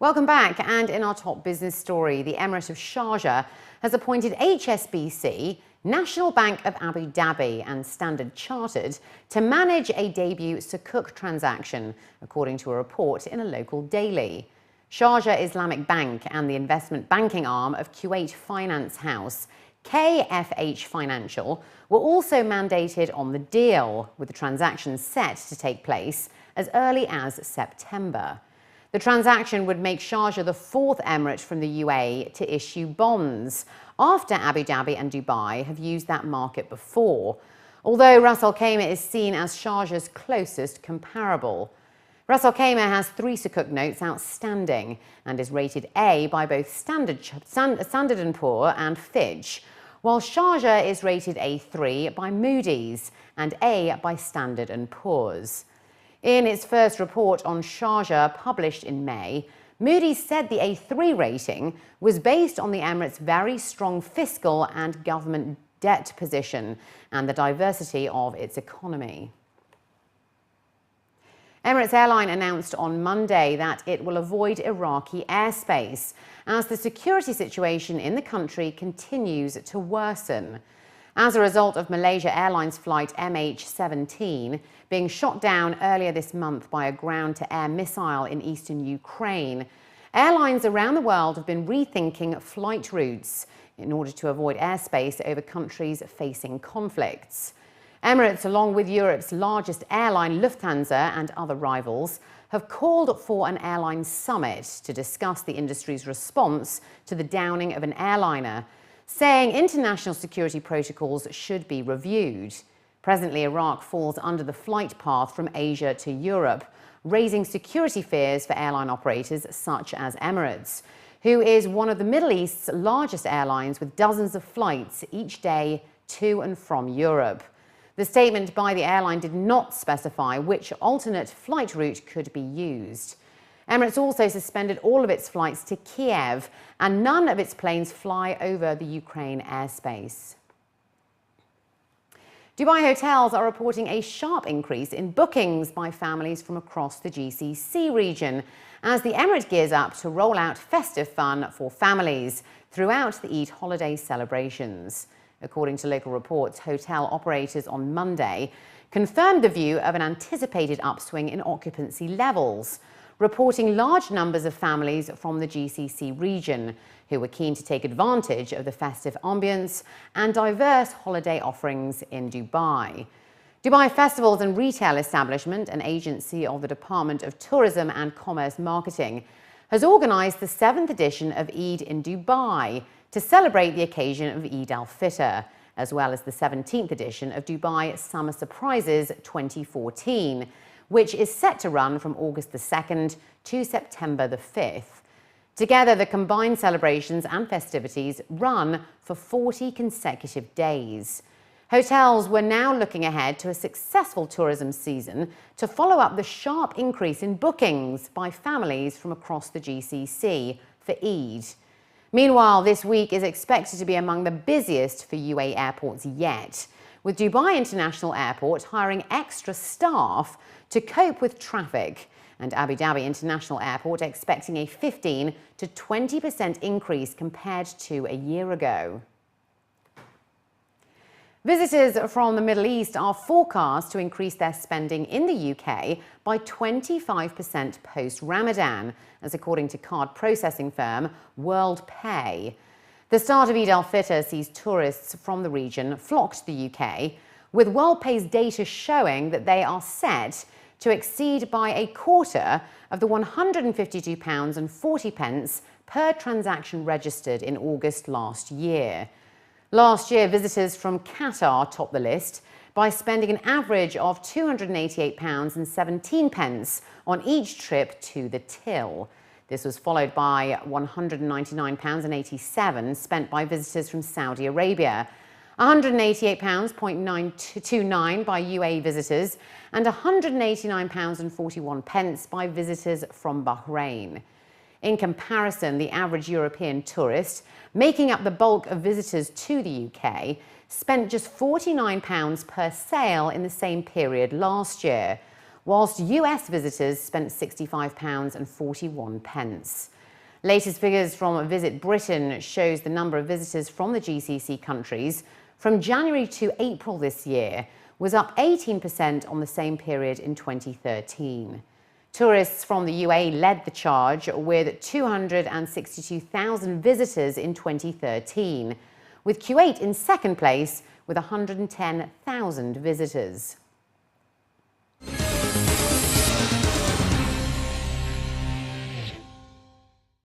Welcome back, and in our top business story, the Emirate of Sharjah has appointed HSBC, National Bank of Abu Dhabi and Standard Chartered to manage a debut Sukuk transaction, according to a report in a local daily. Sharjah Islamic Bank and the investment banking arm of Kuwait finance house KFH Financial were also mandated on the deal, with the transaction set to take place as early as September. The transaction would make Sharjah the fourth emirate from the UAE to issue bonds, after Abu Dhabi and Dubai have used that market before, although Ras Al Khaimah is seen as Sharjah's closest comparable. Ras Al Khaimah has 3 Sukuk notes outstanding and is rated A by both Standard & Poor and Fitch, while Sharjah is rated A3 by Moody's and A by Standard & Poor's. In its first report on Sharjah, published in May, Moody's said the A3 rating was based on the Emirates' very strong fiscal and government debt position and the diversity of its economy. Emirates Airline announced on Monday that it will avoid Iraqi airspace as the security situation in the country continues to worsen. As a result of Malaysia Airlines flight MH17 being shot down earlier this month by a ground-to-air missile in eastern Ukraine, airlines around the world have been rethinking flight routes in order to avoid airspace over countries facing conflicts. Emirates, along with Europe's largest airline Lufthansa and other rivals, have called for an airline summit to discuss the industry's response to the downing of an airliner, saying international security protocols should be reviewed. Presently, Iraq falls under the flight path from Asia to Europe, raising security fears for airline operators such as Emirates, who is one of the Middle East's largest airlines with dozens of flights each day to and from Europe. The statement by the airline did not specify which alternate flight route could be used. Emirates also suspended all of its flights to Kiev, and none of its planes fly over the Ukraine airspace. Dubai hotels are reporting a sharp increase in bookings by families from across the GCC region as the Emirate gears up to roll out festive fun for families throughout the Eid holiday celebrations. According to local reports, hotel operators on Monday confirmed the view of an anticipated upswing in occupancy levels, reporting large numbers of families from the GCC region who were keen to take advantage of the festive ambience and diverse holiday offerings in Dubai. Dubai Festivals and Retail Establishment, an agency of the Department of Tourism and Commerce Marketing, has organised the 7th edition of Eid in Dubai to celebrate the occasion of Eid al-Fitr, as well as the 17th edition of Dubai Summer Surprises 2014, which is set to run from August the 2nd to September the 5th. Together, the combined celebrations and festivities run for 40 consecutive days. Hotels were now looking ahead to a successful tourism season to follow up the sharp increase in bookings by families from across the GCC for Eid. Meanwhile, this week is expected to be among the busiest for UAE airports yet, with Dubai International Airport hiring extra staff to cope with traffic, and Abu Dhabi International Airport expecting a 15% to 20% increase compared to a year ago. Visitors from the Middle East are forecast to increase their spending in the UK by 25% post-Ramadan, as according to card processing firm WorldPay. The start of Eid al-Fitr sees tourists from the region flock to the UK, with WorldPay's data showing that they are set to exceed by a quarter of the £152.40 per transaction registered in August last year. Last year, visitors from Qatar topped the list by spending an average of £288.17 on each trip to the till. This was followed by £199.87 spent by visitors from Saudi Arabia, £188.29 by UAE visitors, and £189.41 by visitors from Bahrain. In comparison, the average European tourist, making up the bulk of visitors to the UK, spent just £49 per sale in the same period last year, whilst US visitors spent £65.41. Latest figures from Visit Britain shows the number of visitors from the GCC countries from January to April this year was up 18% on the same period in 2013. Tourists from the UAE led the charge with 262,000 visitors in 2013, with Kuwait in second place with 110,000 visitors.